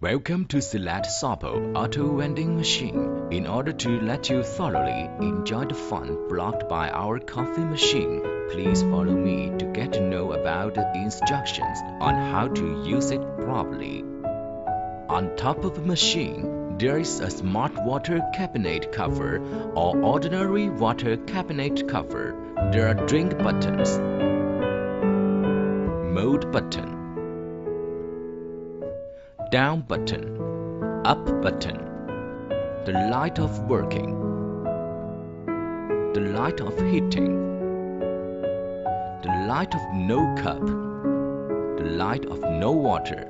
Welcome to Select Sopo Auto Vending Machine. In order to let you thoroughly enjoy the fun brought by our coffee machine, please follow me to get to know about the instructions on how to use it properly. On top of the machine, there is a smart water cabinet cover or ordinary water cabinet cover. There are drink buttons, mode button, down button, up button, the light of working, the light of heating, the light of no cup, the light of no water,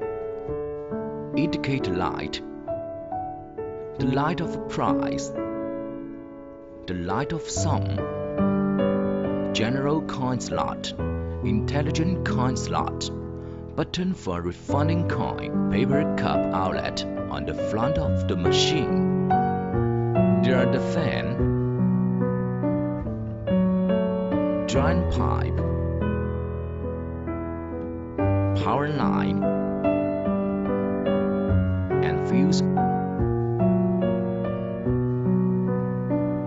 indicator light, the light of price, the light of sum, general coin slot, intelligent coin slot, button for refunding coin, paper cup outlet on the front of the machine. There are the fan, drain pipe, power line, and fuse.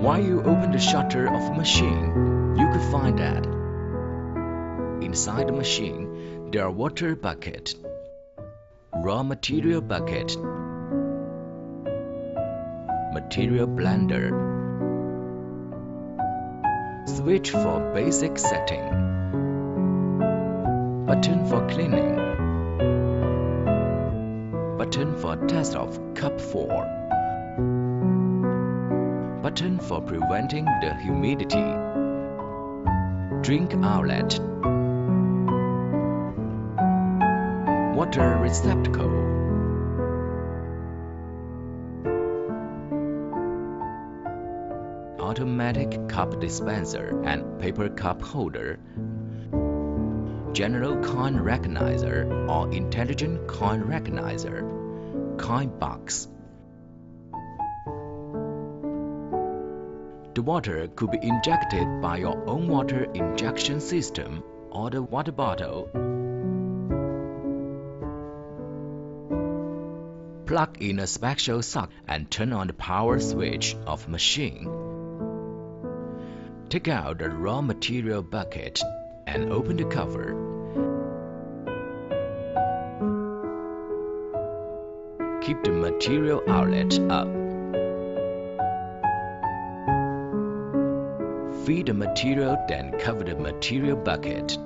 While you open the shutter of the machine, you could find that inside the machine there are water bucket, raw material bucket, material blender, switch for basic setting, button for cleaning, button for test of cup 4, button for preventing the humidity, drink outlet, water receptacle, automatic cup dispenser and paper cup holder, general coin recognizer or intelligent coin recognizer, coin box. The water could be injected by your own water injection system or the water bottle. Plug in a special socket and turn on the power switch of machine. Take out the raw material bucket and open the cover. Keep the material outlet up. Feed the material, then cover the material bucket.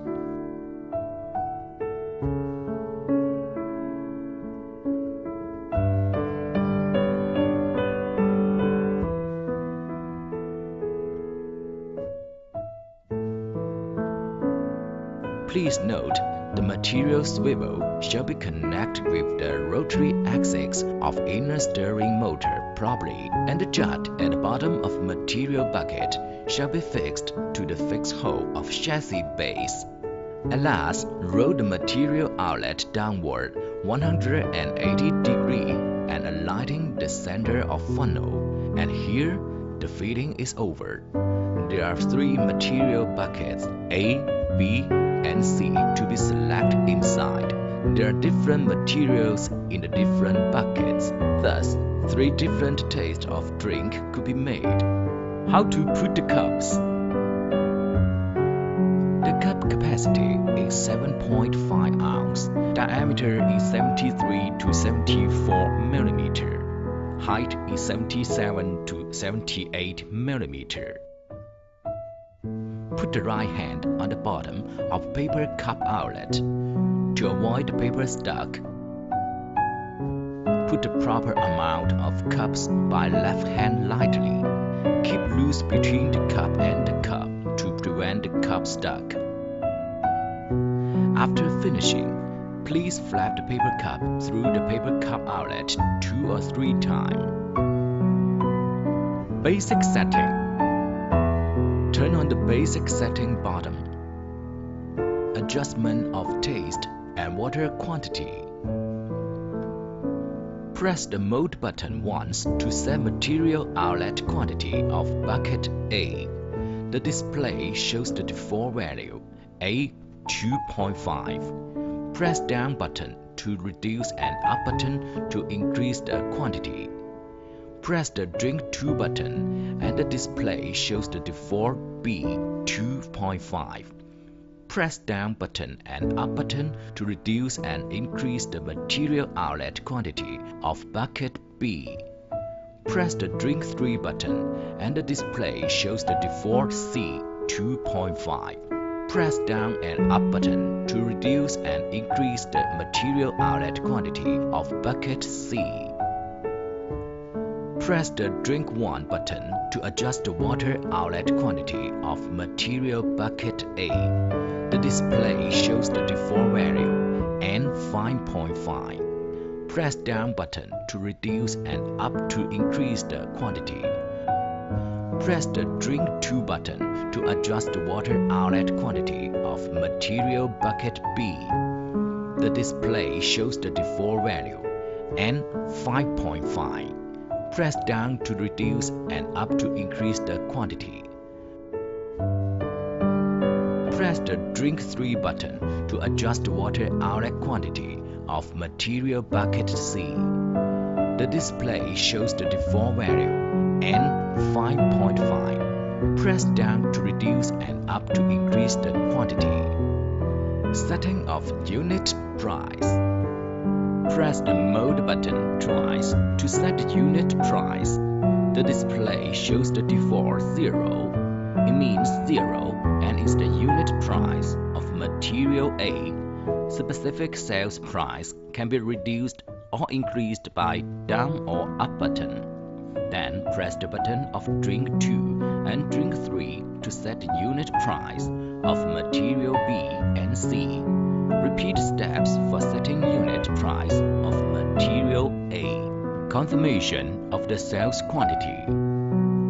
Please note, the material swivel shall be connected with the rotary axis of inner steering motor properly, and the jet at the bottom of material bucket shall be fixed to the fixed hole of chassis base. At last, roll the material outlet downward 180 degrees and aligning the center of funnel, and here the fitting is over. There are 3 material buckets A, B, and C to be selected inside. There are different materials in the different buckets, thus 3 different tastes of drink could be made. How to put the cups? The cup capacity is 7.5 ounce, diameter is 73 to 74 millimeter, height is 77 to 78 millimeter. Put the right hand on the bottom of paper cup outlet. To avoid the paper stuck, put the proper amount of cups by left hand lightly. Keep loose between the cup and the cup to prevent the cup stuck. After finishing, please flap the paper cup through the paper cup outlet 2 or 3 times. Basic setting. Turn on the basic setting bottom. Adjustment of taste and water quantity. Press the mode button once to set material outlet quantity of bucket A. The display shows the default value A 2.5. Press down button to reduce and up button to increase the quantity. Press the drink to button and the display shows the default B 2.5. Press down button and up button to reduce and increase the material outlet quantity of bucket B. Press the drink 3 button and the display shows the default C 2.5. Press down and up button to reduce and increase the material outlet quantity of bucket C. Press the drink 1 button to adjust the water outlet quantity of material bucket A. The display shows the default value N5.5. Press down button to reduce and up to increase the quantity. Press the drink 2 button to adjust the water outlet quantity of material bucket B. The display shows the default value N5.5. Press down to reduce and up to increase the quantity. Press the drink 3 button to adjust the water outlet quantity of material bucket C. The display shows the default value N5.5. Press down to reduce and up to increase the quantity. Setting of unit price. Press the mode button twice to set the unit price. The display shows the default 0. It means 0 and is the unit price of material A. Specific sales price can be reduced or increased by down or up button. Then press the button of drink 2 and drink 3 to set the unit price of material B and C. Repeat steps for setting unit price of material A. Confirmation of the sales quantity.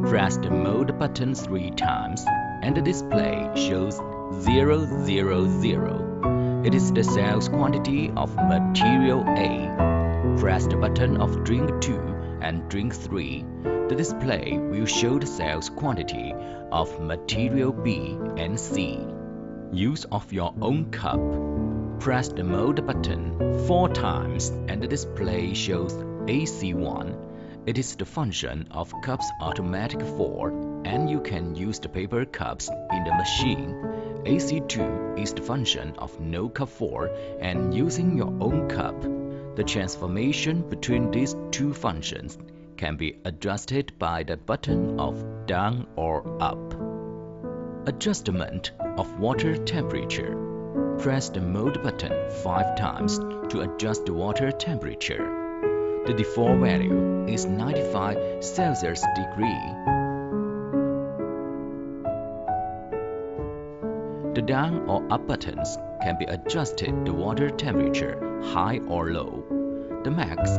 Press the mode button 3 times and the display shows 000. It is the sales quantity of material A. Press the button of drink 2 and drink 3. The display will show the sales quantity of material B and C. Use of your own cup. Press the mode button 4 times and the display shows AC1. It is the function of cups automatic 4 and you can use the paper cups in the machine. AC2 is the function of no cup 4 and using your own cup. The transformation between these two functions can be adjusted by the button of down or up. Adjustment of water temperature. Press the mode button 5 times to adjust the water temperature. The default value is 95 Celsius degree. The down or up buttons can be adjusted the water temperature high or low. The max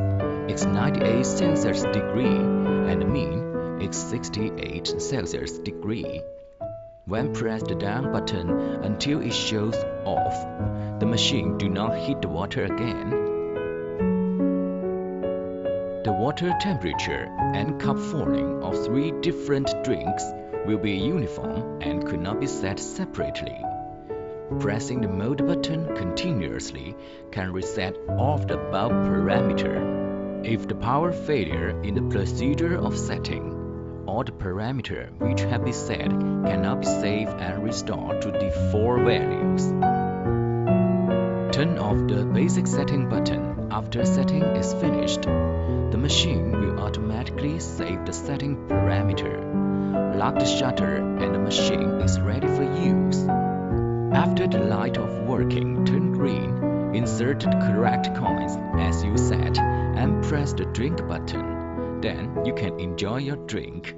is 98 Celsius degree and the mean is 68 Celsius degree. When press the down button until it shows off, the machine do not heat the water again. The water temperature and cup filling of 3 different drinks will be uniform and could not be set separately. Pressing the mode button continuously can reset all of the above parameter. If the power failure in the procedure of setting, all the parameters which have been set cannot be saved and restored to default values. Turn off the basic setting button after setting is finished. The machine will automatically save the setting parameter. Lock the shutter and the machine is ready for use. After the light of working turn green, insert the correct coins as you set and press the drink button. Then you can enjoy your drink.